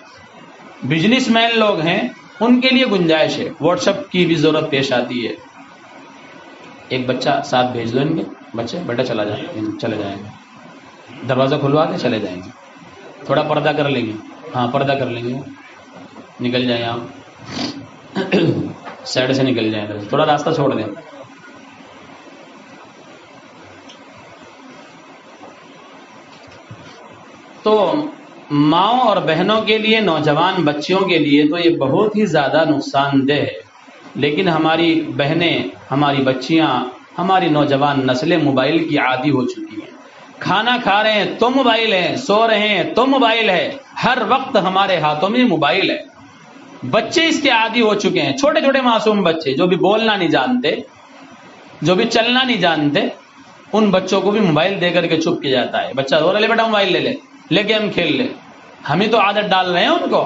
بزنس مین لوگ ہیں، ان کے لیے گنجائش ہے، واٹس ایپ کی بھی ضرورت پیش آتی ہے۔ ایک بچہ ساتھ بھیج دو ان کے، بچے بیٹا چلے جائیں گے، دروازہ کھلوا کے چلے جائیں گے، تھوڑا پردہ کر لیں گے، ہاں پردہ کر لیں گے، نکل جائیں آپ سائڈ سے نکل جائیں، تھوڑا راستہ چھوڑ دیں۔ تو ماؤں اور بہنوں کے لیے، نوجوان بچیوں کے لیے تو یہ بہت ہی زیادہ نقصان دہ ہے، لیکن ہماری بہنیں، ہماری بچیاں، ہماری نوجوان نسلیں موبائل کی عادی ہو چکی ہیں۔ کھانا کھا رہے ہیں تو موبائل ہے، سو رہے ہیں تو موبائل ہے، ہر وقت ہمارے ہاتھوں میں موبائل ہے۔ بچے اس کے عادی ہو چکے ہیں، چھوٹے چھوٹے معصوم بچے جو بھی بولنا نہیں جانتے، جو بھی چلنا نہیں جانتے، ان بچوں کو بھی موبائل دے کر کے چپ کیا جاتا ہے۔ بچہ رو رہا، لے بیٹا موبائل لے گیم کھیل لے۔ ہم ہی تو عادت ڈال رہے ہیں ان کو۔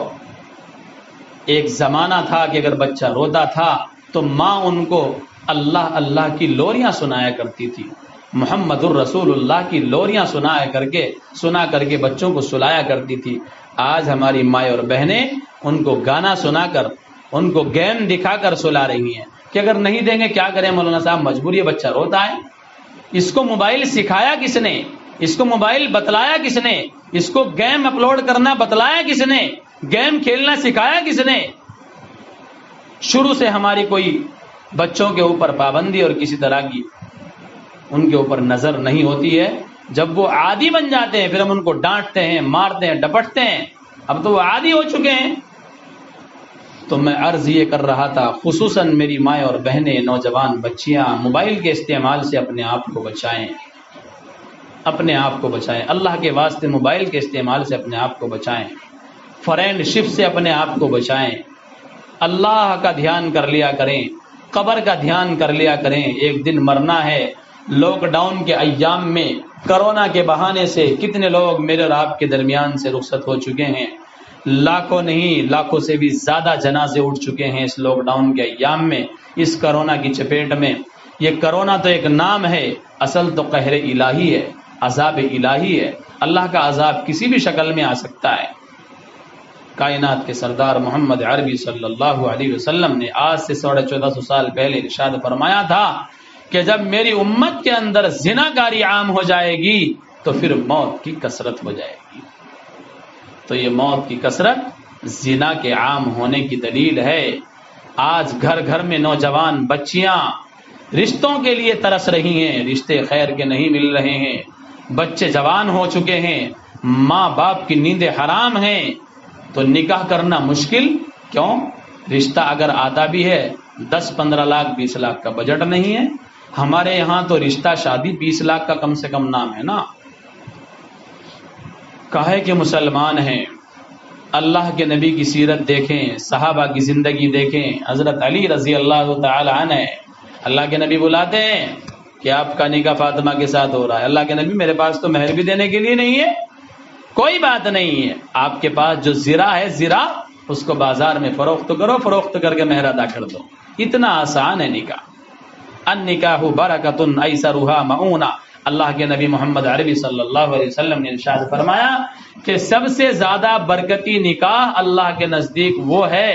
ایک زمانہ تھا کہ اگر بچہ روتا تھا تو ماں ان کو اللہ اللہ کی لوریاں سنایا کرتی تھی، محمد الرسول اللہ کی لوریاں سنا کر کے بچوں کو سلایا کرتی تھی۔ آج ہماری مائیں اور بہنیں ان کو گانا سنا کر، ان کو گیم دکھا کر سلا رہی ہیں کہ اگر نہیں دیں گے کیا کریں مولانا صاحب، مجبوری ہے، بچہ روتا ہے۔ اس کو موبائل سکھایا کس نے؟ اس کو موبائل بتلایا کس نے؟ اس کو گیم اپلوڈ کرنا بتلایا کس نے؟ گیم کھیلنا سکھایا کس نے؟ شروع سے ہماری کوئی بچوں کے اوپر پابندی اور کسی طرح کی ان کے اوپر نظر نہیں ہوتی ہے۔ جب وہ عادی بن جاتے ہیں پھر ہم ان کو ڈانٹتے ہیں، مارتے ہیں، ڈپٹتے ہیں۔ اب تو وہ عادی ہو چکے ہیں۔ تو میں عرض یہ کر رہا تھا، خصوصاً میری مائیں اور بہنیں، نوجوان بچیاں موبائل کے استعمال سے اپنے آپ کو بچائیں، اپنے آپ کو بچائیں۔ اللہ کے واسطے موبائل کے استعمال سے اپنے آپ کو بچائیں، فرینڈ شپ سے اپنے آپ کو بچائیں۔ اللہ کا دھیان کر لیا کریں، قبر کا دھیان کر لیا کریں، ایک دن مرنا ہے۔ لاک ڈاؤن کے ایام میں کرونا کے بہانے سے کتنے لوگ میرے اور آپ کے درمیان سے رخصت ہو چکے ہیں، لاکھوں نہیں لاکھوں سے بھی زیادہ جنازے اٹھ چکے ہیں اس لاک ڈاؤن کے ایام میں، اس کرونا کی چپیٹ میں۔ یہ کرونا تو ایک نام ہے، اصل تو قہر الہی ہے، عذاب الہی ہے۔ اللہ کا عذاب کسی بھی شکل میں آ سکتا ہے۔ کائنات کے سردار محمد عربی صلی اللہ علیہ وسلم نے آج سے 1450 سال پہلے ارشاد فرمایا تھا کہ جب میری امت کے اندر زنا کاری عام ہو جائے گی تو پھر موت کی کثرت ہو جائے گی۔ تو یہ موت کی کثرت زنا کے عام ہونے کی دلیل ہے۔ آج گھر گھر میں نوجوان بچیاں رشتوں کے لیے ترس رہی ہیں، رشتے خیر کے نہیں مل رہے ہیں، بچے جوان ہو چکے ہیں، ماں باپ کی نیندیں حرام ہیں، تو نکاح کرنا مشکل کیوں؟ رشتہ اگر آتا بھی ہے 10-15 لاکھ 20 لاکھ کا بجٹ نہیں ہے۔ ہمارے یہاں تو رشتہ شادی 20 لاکھ کا کم سے کم نام ہے نا۔ کہے کہ مسلمان ہیں، اللہ کے نبی کی سیرت دیکھیں، صحابہ کی زندگی دیکھیں۔ حضرت علی رضی اللہ تعالی عنہ، اللہ کے نبی بلاتے ہیں کہ آپ کا نکاح فاطمہ کے ساتھ ہو رہا ہے۔ اللہ کے نبی میرے پاس تو مہر بھی دینے کے لیے نہیں ہے، کوئی بات نہیں ہے، آپ کے پاس جو زرہ ہے زرہ اس کو بازار میں فروخت کرو، فروخت کر کے مہر ادا کر دو۔ اتنا آسان ہے نکاح۔ النکاح برکۃ ایسرھا مؤونہ، اللہ کے نبی محمد عربی صلی اللہ علیہ وسلم نے ارشاد فرمایا کہ سب سے زیادہ برکتی نکاح اللہ کے نزدیک وہ ہے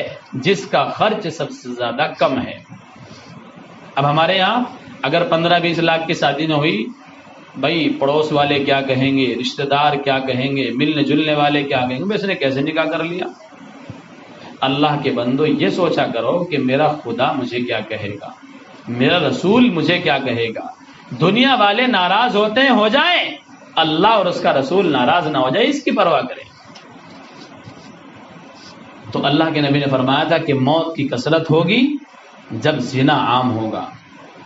جس کا خرچ سب سے زیادہ کم ہے۔ اب ہمارے یہاں اگر 15-20 لاکھ کی شادی نہ ہوئی، بھائی پڑوس والے کیا کہیں گے، رشتہ دار کیا کہیں گے، ملنے جلنے والے کیا کہیں گے، اس نے کیسے نکاح کر لیا؟ اللہ کے بندو یہ سوچا کرو کہ میرا خدا مجھے کیا کہے گا، میرا رسول مجھے کیا کہے گا۔ دنیا والے ناراض ہوتے ہیں، ہو جائیں، اللہ اور اس کا رسول ناراض نہ ہو جائے، اس کی پرواہ کریں۔ تو اللہ کے نبی نے فرمایا تھا کہ موت کی کثرت ہوگی جب زنا عام ہوگا۔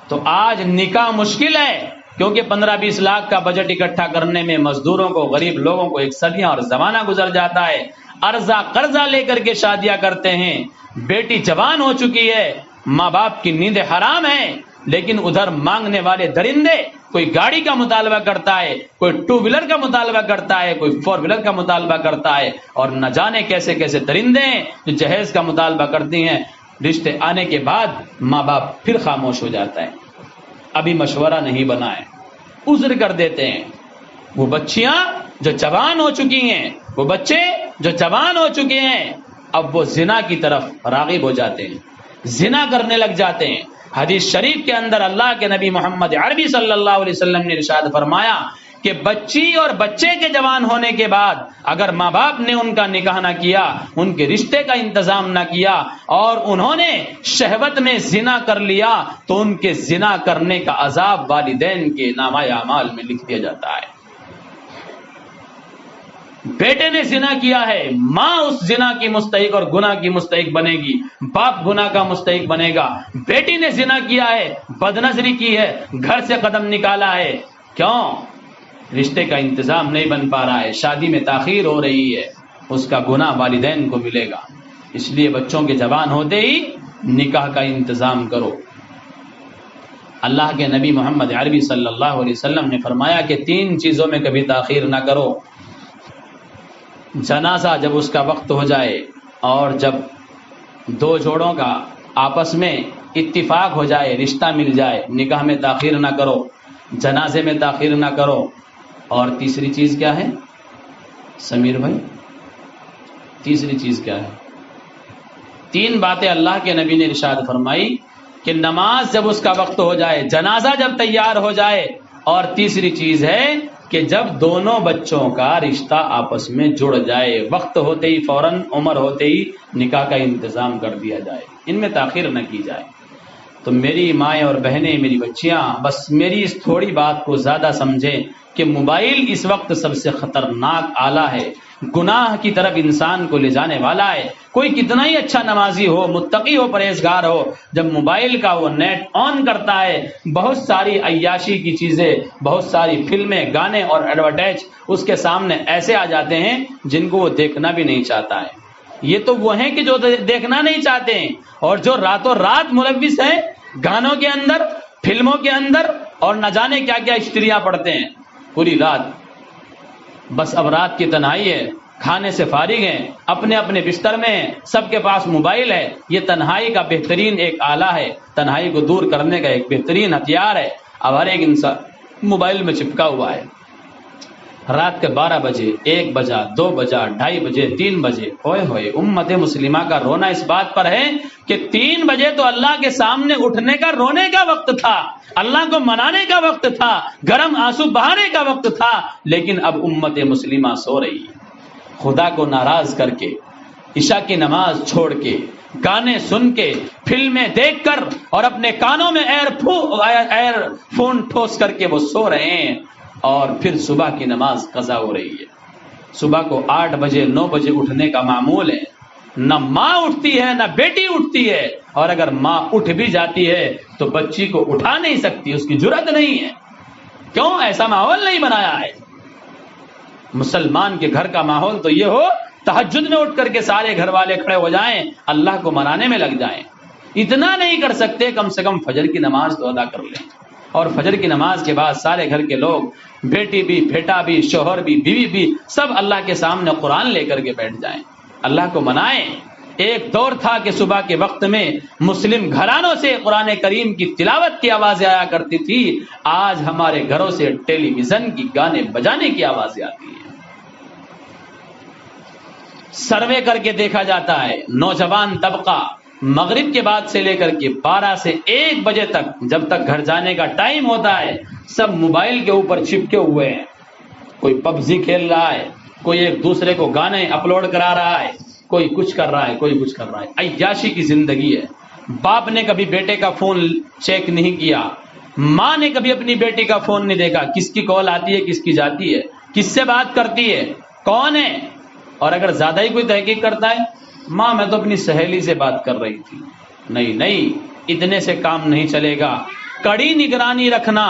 تو آج نکاح مشکل ہے کیونکہ 15-20 لاکھ کا بجٹ اکٹھا کرنے میں مزدوروں کو، غریب لوگوں کو ایک صدیاں اور زمانہ گزر جاتا ہے۔ قرضہ لے کر کے شادیاں کرتے ہیں، بیٹی جوان ہو چکی ہے، ماں باپ کی نیندیں حرام ہیں، لیکن ادھر مانگنے والے درندے، کوئی گاڑی کا مطالبہ کرتا ہے، کوئی 2 ویلر کا مطالبہ کرتا ہے، کوئی 4 ویلر کا مطالبہ کرتا ہے، اور نہ جانے کیسے کیسے درندے ہیں جو جہیز کا مطالبہ کرتی ہیں۔ رشتے آنے کے بعد ماں باپ پھر خاموش ہو جاتا ہے، ابھی مشورہ نہیں بنا ہے، عذر کر دیتے ہیں۔ وہ بچیاں جو جوان ہو چکی ہیں، وہ بچے جو جوان ہو چکے ہیں، اب وہ زنا کی طرف راغب ہو جاتے ہیں، زنا کرنے لگ جاتے ہیں۔ حدیث شریف کے اندر اللہ کے نبی محمد عربی صلی اللہ علیہ وسلم نے ارشاد فرمایا کہ بچی اور بچے کے جوان ہونے کے بعد اگر ماں باپ نے ان کا نکاح نہ کیا، ان کے رشتے کا انتظام نہ کیا، اور انہوں نے شہوت میں زنا کر لیا، تو ان کے زنا کرنے کا عذاب والدین کے نامہ اعمال میں لکھ دیا جاتا ہے۔ بیٹے نے زنا کیا ہے، ماں اس زنا کی مستحق اور گناہ کی مستحق بنے گی، باپ گناہ کا مستحق بنے گا۔ بیٹی نے زنا کیا ہے، بدنظری کی ہے، گھر سے قدم نکالا ہے، کیوں؟ رشتے کا انتظام نہیں بن پا رہا ہے، شادی میں تاخیر ہو رہی ہے، اس کا گناہ والدین کو ملے گا۔ اس لیے بچوں کے جوان ہوتے ہی نکاح کا انتظام کرو۔ اللہ کے نبی محمد عربی صلی اللہ علیہ وسلم نے فرمایا کہ 3 چیزوں میں کبھی تاخیر نہ کرو۔ جنازہ جب اس کا وقت ہو جائے اور جب 2 جوڑوں کا آپس میں اتفاق ہو جائے، رشتہ مل جائے، نکاح میں تاخیر نہ کرو، جنازے میں تاخیر نہ کرو۔ اور تیسری چیز کیا ہے سمیر بھائی؟ تیسری چیز کیا ہے؟ 3 باتیں اللہ کے نبی نے ارشاد فرمائی کہ نماز جب اس کا وقت ہو جائے، جنازہ جب تیار ہو جائے، اور تیسری چیز ہے کہ جب دونوں بچوں کا رشتہ آپس میں جڑ جائے، وقت ہوتے ہی فوراً عمر ہوتے ہی نکاح کا انتظام کر دیا جائے، ان میں تاخیر نہ کی جائے۔ تو میری مائیں اور بہنیں، میری بچیاں، بس میری اس تھوڑی بات کو زیادہ سمجھیں کہ موبائل اس وقت سب سے خطرناک آلہ ہے، گناہ کی طرف انسان کو لے جانے والا ہے۔ کوئی کتنا ہی اچھا نمازی ہو، متقی ہو، پرہیزگار ہو، جب موبائل کا وہ نیٹ آن کرتا ہے، بہت ساری عیاشی کی چیزیں، بہت ساری فلمیں، گانے اور ایڈورٹائز اس کے سامنے ایسے آ جاتے ہیں جن کو وہ دیکھنا بھی نہیں چاہتا ہے۔ یہ تو وہ ہیں کہ جو دیکھنا نہیں چاہتے ہیں، اور جو راتوں رات ملوث ہیں گانوں کے اندر، فلموں کے اندر، اور نہ جانے کیا کیا اشتریاں پڑھتے ہیں پوری رات۔ بس اب رات کی تنہائی ہے، کھانے سے فارغ ہیں، اپنے اپنے بستر میں ہیں، سب کے پاس موبائل ہے۔ یہ تنہائی کا بہترین ایک آلہ ہے، تنہائی کو دور کرنے کا ایک بہترین ہتھیار ہے۔ اب ہر ایک انسان موبائل میں چپکا ہوا ہے۔ رات کے 12 بجے، 1 بجا، 2 بجا، 2:30 بجے، 3 بجے، ہوئے ہوئے امت مسلمہ کا رونا اس بات پر ہے کہ 3 بجے تو اللہ کے سامنے اٹھنے کا، رونے کا وقت تھا، اللہ کو منانے کا وقت تھا، گرم آنسو بہانے کا وقت تھا، لیکن اب امت مسلمہ سو رہی ہے، خدا کو ناراض کر کے، عشاء کی نماز چھوڑ کے، گانے سن کے، فلمیں دیکھ کر، اور اپنے کانوں میں ایئر فون ٹھوس کر کے وہ سو رہے ہیں، اور پھر صبح کی نماز قضا ہو رہی ہے۔ صبح کو 8 بجے 9 بجے اٹھنے کا معمول ہے، نہ ماں اٹھتی ہے نہ بیٹی اٹھتی ہے، اور اگر ماں اٹھ بھی جاتی ہے تو بچی کو اٹھا نہیں سکتی، اس کی جرأت نہیں ہے۔ کیوں؟ ایسا ماحول نہیں بنایا ہے۔ مسلمان کے گھر کا ماحول تو یہ ہو، تہجد میں اٹھ کر کے سارے گھر والے کھڑے ہو جائیں، اللہ کو منانے میں لگ جائیں۔ اتنا نہیں کر سکتے، کم سے کم فجر کی نماز تو ادا کر لیں، اور فجر کی نماز کے بعد سارے گھر کے لوگ، بیٹی بھی، بیٹا بھی، شوہر بھی، بیوی بھی، سب اللہ کے سامنے قرآن لے کر کے بیٹھ جائیں، اللہ کو منائیں۔ ایک دور تھا کہ صبح کے وقت میں مسلم گھرانوں سے قرآن کریم کی تلاوت کی آوازیں آیا کرتی تھی، آج ہمارے گھروں سے ٹیلی ویژن کی گانے بجانے کی آوازیں آتی ہیں۔ سروے کر کے دیکھا جاتا ہے، نوجوان طبقہ مغرب کے بعد سے لے کر کے 12 سے 1 بجے تک، جب تک گھر جانے کا ٹائم ہوتا ہے، سب موبائل کے اوپر چپکے ہوئے ہیں۔ کوئی پبجی کھیل رہا ہے، کوئی ایک دوسرے کو گانے اپلوڈ کرا رہا ہے، کوئی کچھ کر رہا ہے، کوئی کچھ کر رہا ہے۔ عیاشی کی زندگی ہے۔ باپ نے کبھی بیٹے کا فون چیک نہیں کیا، ماں نے کبھی اپنی بیٹی کا فون نہیں دیکھا، کس کی کال آتی ہے، کس کی جاتی ہے، کس سے بات کرتی ہے، کون ہے۔ اور اگر زیادہ ہی کوئی تحقیق کرتا ہے، ماں میں تو اپنی سہیلی سے بات کر رہی تھی۔ نہیں، اتنے سے کام نہیں چلے گا، کڑی نگرانی رکھنا۔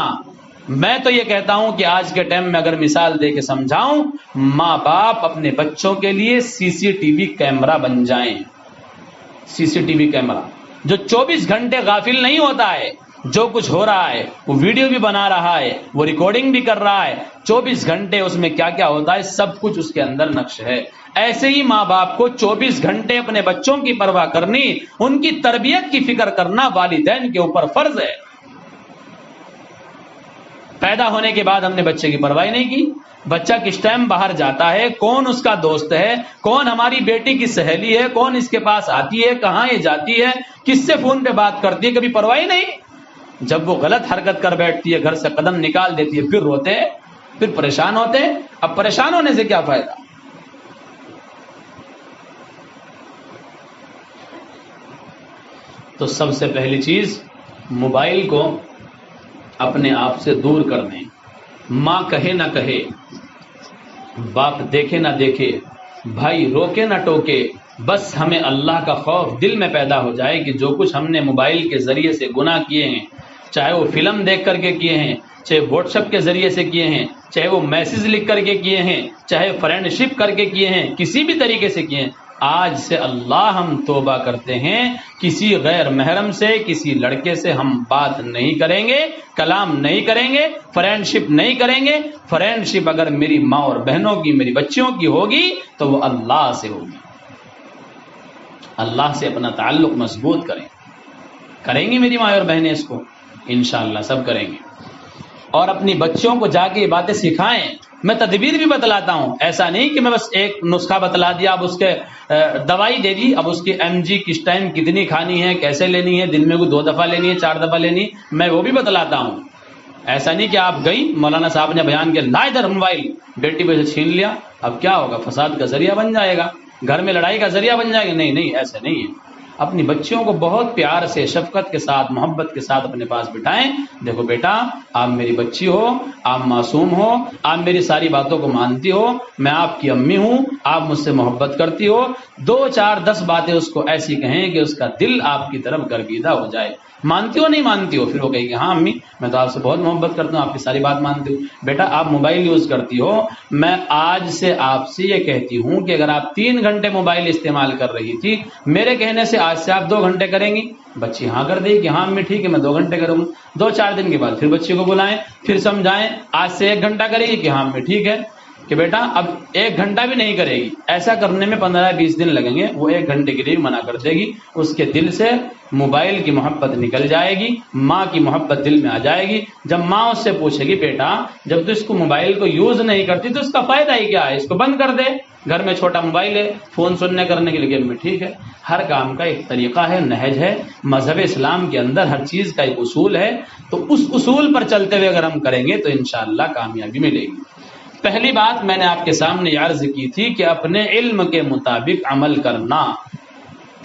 میں تو یہ کہتا ہوں کہ آج کے ٹائم میں اگر مثال دے کے سمجھاؤں، ماں باپ اپنے بچوں کے لیے CCTV کیمرہ بن جائیں۔ CCTV کیمرہ جو 24 گھنٹے غافل نہیں ہوتا ہے، جو کچھ ہو رہا ہے وہ ویڈیو بھی بنا رہا ہے، وہ ریکارڈنگ بھی کر رہا ہے، 24 گھنٹے اس میں کیا کیا ہوتا ہے سب کچھ اس کے اندر نقش ہے۔ ایسے ہی ماں باپ کو 24 گھنٹے اپنے بچوں کی پرواہ کرنی، ان کی تربیت کی فکر کرنا والدین کے اوپر فرض ہے۔ پیدا ہونے کے بعد ہم نے بچے کی پرواہ نہیں کی، بچہ کس ٹائم باہر جاتا ہے، کون اس کا دوست ہے، کون ہماری بیٹی کی سہیلی ہے، کون اس کے پاس آتی ہے، کہاں یہ جاتی ہے، کس سے فون پہ بات کرتی ہے، کبھی پرواہ نہیں۔ جب وہ غلط حرکت کر بیٹھتی ہے، گھر سے قدم نکال دیتی ہے، پھر روتے ہیں، پھر پریشان ہوتے ہیں۔ اب پریشان ہونے سے کیا فائدہ؟ تو سب سے پہلی چیز موبائل کو اپنے آپ سے دور کر دیں۔ ماں کہے نہ کہے، باپ دیکھے نہ دیکھے، بھائی روکے نہ ٹوکے، بس ہمیں اللہ کا خوف دل میں پیدا ہو جائے کہ جو کچھ ہم نے موبائل کے ذریعے سے گناہ کیے ہیں، چاہے وہ فلم دیکھ کر کے کیے ہیں، چاہے واٹس ایپ کے ذریعے سے کیے ہیں، چاہے وہ میسج لکھ کر کے کیے ہیں، چاہے فرینڈ شپ کر کے کیے ہیں، کسی بھی طریقے سے کیے ہیں، آج سے اللہ ہم توبہ کرتے ہیں، کسی غیر محرم سے، کسی لڑکے سے ہم بات نہیں کریں گے، کلام نہیں کریں گے، فرینڈ شپ نہیں کریں گے۔ فرینڈ شپ اگر میری ماں اور بہنوں کی، میری بچیوں کی ہوگی تو وہ اللہ سے ہوگی۔ اللہ سے اپنا تعلق مضبوط کریں گی میری ماں اور بہنیں اس کو، انشاءاللہ سب کریں گے۔ اور اپنی بچوں کو جا کے یہ باتیں سکھائیں۔ میں تدبیر بھی بتلاتا ہوں، ایسا نہیں کہ میں بس ایک نسخہ بتلا دیا، اب اس کے دوائی دے دی، اب اس کی ایم جی کس ٹائم کتنی کھانی ہے، کیسے لینی ہے، دن میں کوئی 2 دفعہ لینی ہے، 4 دفعہ لینی، میں وہ بھی بتلاتا ہوں۔ ایسا نہیں کہ آپ گئی، مولانا صاحب نے بیان کیا، لا ادھر موبائل، بیٹی پہ سے چھین لیا، اب کیا ہوگا، فساد کا ذریعہ بن جائے گا، گھر میں لڑائی کا ذریعہ بن جائے گا۔ نہیں، ایسا نہیں ہے۔ اپنی بچیوں کو بہت پیار سے، شفقت کے ساتھ، محبت کے ساتھ اپنے پاس بٹھائیں۔ دیکھو بیٹا، آپ میری بچی ہو، آپ معصوم ہو، آپ میری ساری باتوں کو مانتی ہو، میں آپ کی امی ہوں، آپ مجھ سے محبت کرتی ہو۔ 2 4 10 باتیں اس کو ایسی کہیں کہ اس کا دل آپ کی طرف گرویدہ ہو جائے۔ مانتی ہو نہیں مانتی ہو، پھر وہ کہے کہ ہاں امی میں تو آپ سے بہت محبت کرتا ہوں، آپ کی ساری بات مانتی ہوں۔ بیٹا آپ موبائل یوز کرتی ہو، میں آج سے آپ سے یہ کہتی ہوں کہ اگر آپ 3 گھنٹے موبائل استعمال کر رہی تھی، میرے کہنے سے آج سے آپ 2 گھنٹے کریں گی؟ بچی ہاں کر دے کہ ہاں امی ٹھیک ہے میں 2 گھنٹے کروں گا۔ 2 4 دن کے بعد پھر بچی کو بلائیں، پھر سمجھائیں، آج سے 1 گھنٹہ کرے گی کہ ہاں امی ٹھیک ہے، کہ بیٹا اب 1 گھنٹہ بھی نہیں کرے گی۔ ایسا کرنے میں 15-20 دن لگیں گے، وہ 1 گھنٹے کے لیے منع کر دے گی، اس کے دل سے موبائل کی محبت نکل جائے گی، ماں کی محبت دل میں آ جائے گی۔ جب ماں اس سے پوچھے گی بیٹا جب تو اس کو موبائل کو یوز نہیں کرتی تو اس کا فائدہ ہی کیا ہے، اس کو بند کر دے، گھر میں چھوٹا موبائل ہے، فون سننے کرنے کے لیے میں ٹھیک ہے۔ ہر کام کا ایک طریقہ ہے، نہج ہے، مذہب اسلام کے اندر ہر چیز کا ایک اصول ہے، تو اس اصول پر چلتے ہوئے اگر ہم کریں گے تو انشاءاللہ کامیابی ملے گی۔ پہلی بات میں نے آپ کے سامنے عرض کی تھی کہ اپنے علم کے مطابق عمل کرنا،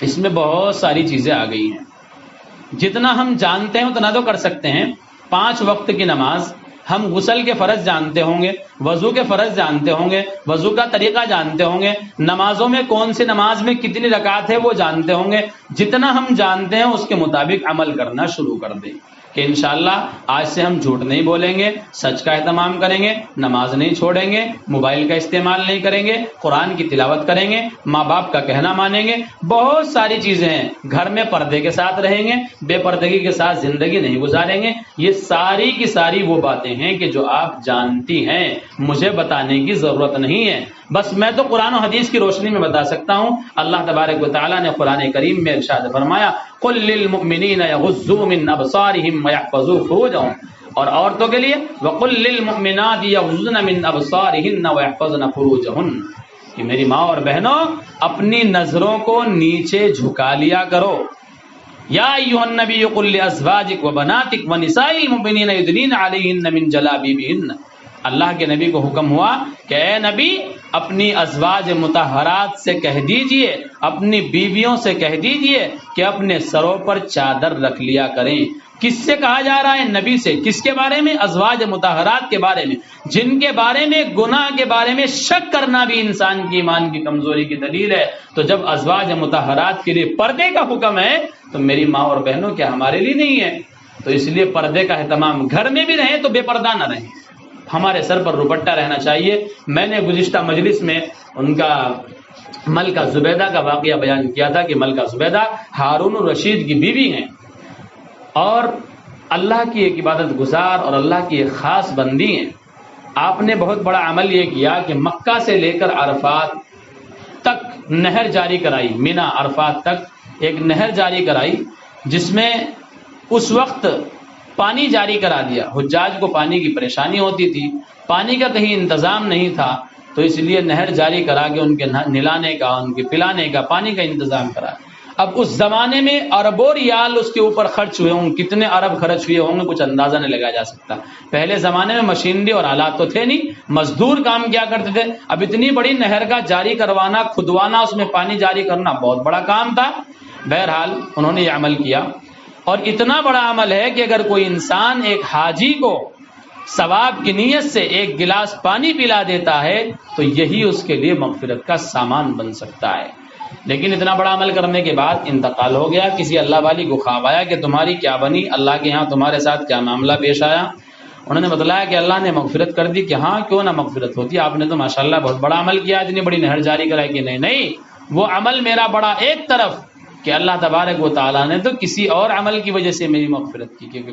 اس میں بہت ساری چیزیں آ گئی ہیں۔ جتنا ہم جانتے ہیں اتنا تو کر سکتے ہیں۔ 5 وقت کی نماز، ہم غسل کے فرض جانتے ہوں گے، وضو کے فرض جانتے ہوں گے، وضو کا طریقہ جانتے ہوں گے، نمازوں میں کون سی نماز میں کتنی رکعت ہے وہ جانتے ہوں گے۔ جتنا ہم جانتے ہیں اس کے مطابق عمل کرنا شروع کر دیں کہ انشاءاللہ آج سے ہم جھوٹ نہیں بولیں گے، سچ کا اہتمام کریں گے، نماز نہیں چھوڑیں گے، موبائل کا استعمال نہیں کریں گے، قرآن کی تلاوت کریں گے، ماں باپ کا کہنا مانیں گے۔ بہت ساری چیزیں ہیں، گھر میں پردے کے ساتھ رہیں گے، بے پردگی کے ساتھ زندگی نہیں گزاریں گے۔ یہ ساری کی ساری وہ باتیں ہیں کہ جو آپ جانتی ہیں، مجھے بتانے کی ضرورت نہیں ہے، بس میں تو قرآن و حدیث کی روشنی میں بتا سکتا ہوں۔ اللہ تبارک و تعالیٰ نے قرآن کریم میں ارشاد فرمایا قل للمؤمنین یغضوا من ابصارهم ويحفظوا فروجهم، اور عورتوں کے لیے وقل للمؤمنات یغضضن من ابصارهن ويحفظن فروجهن، کہ میری ماں اور بہنوں اپنی نظروں کو نیچے جھکا لیا کرو۔ یا ایھا النبی قل لازواجک وبناتک ونساء المؤمنین یدنین علیہن من جلابیبہن، اللہ کے نبی کو حکم ہوا کہ اے نبی اپنی ازواج مطہرات سے کہہ دیجئے، اپنی بیویوں سے کہہ دیجئے کہ اپنے سروں پر چادر رکھ لیا کریں۔ کس سے کہا جا رہا ہے؟ نبی سے۔ کس کے بارے میں؟ ازواج مطہرات کے بارے میں، جن کے بارے میں گناہ کے بارے میں شک کرنا بھی انسان کی ایمان کی کمزوری کی دلیل ہے۔ تو جب ازواج مطہرات کے لیے پردے کا حکم ہے تو میری ماں اور بہنوں کیا ہمارے لیے نہیں ہے؟ تو اس لیے پردے کا اہتمام، گھر میں بھی رہیں تو بے پردہ نہ رہیں، ہمارے سر پر دوپٹہ رہنا چاہیے۔ میں نے گزشتہ مجلس میں ان کا ملکہ زبیدہ کا واقعہ بیان کیا تھا کہ ملکہ زبیدہ ہارون الرشید کی بیوی ہیں اور اللہ کی ایک عبادت گزار اور اللہ کی ایک خاص بندی ہیں۔ آپ نے بہت بڑا عمل یہ کیا کہ مکہ سے لے کر عرفات تک نہر جاری کرائی، مینا عرفات تک ایک نہر جاری کرائی، جس میں اس وقت پانی جاری کرا دیا۔ حجاج کو پانی کی پریشانی ہوتی تھی، پانی کا کہیں انتظام نہیں تھا، تو اس لیے نہر جاری کرا کے ان کے نہلانے کا، ان کے پلانے کا، پانی کا انتظام کرا۔ اب اس زمانے میں اربوں ریال اس کے اوپر خرچ ہوئے ہوں، کتنے ارب خرچ ہوئے ہوں گے کچھ اندازہ نہیں لگایا جا سکتا۔ پہلے زمانے میں مشینری اور آلات تو تھے نہیں، مزدور کام کیا کرتے تھے۔ اب اتنی بڑی نہر کا جاری کروانا، کھدوانا، اس میں پانی جاری کرنا بہت بڑا کام تھا۔ بہرحال انہوں نے یہ عمل کیا، اور اتنا بڑا عمل ہے کہ اگر کوئی انسان ایک حاجی کو ثواب کی نیت سے 1 گلاس پانی پلا دیتا ہے تو یہی اس کے لیے مغفرت کا سامان بن سکتا ہے۔ لیکن اتنا بڑا عمل کرنے کے بعد انتقال ہو گیا، کسی اللہ والی کو خواب آیا کہ تمہاری کیا بنی، اللہ کے ہاں تمہارے ساتھ کیا معاملہ پیش آیا؟ انہوں نے بتلایا کہ اللہ نے مغفرت کر دی۔ کہ ہاں کیوں نہ مغفرت ہوتی، آپ نے تو ماشاءاللہ بہت بڑا عمل کیا، اتنی بڑی نہر جاری کرائی۔ کہ نہیں، وہ عمل میرا بڑا ایک طرف کہ اللہ تبارک و تعالیٰ نے تو کسی اور عمل کی وجہ سے میری مغفرت کی، کیونکہ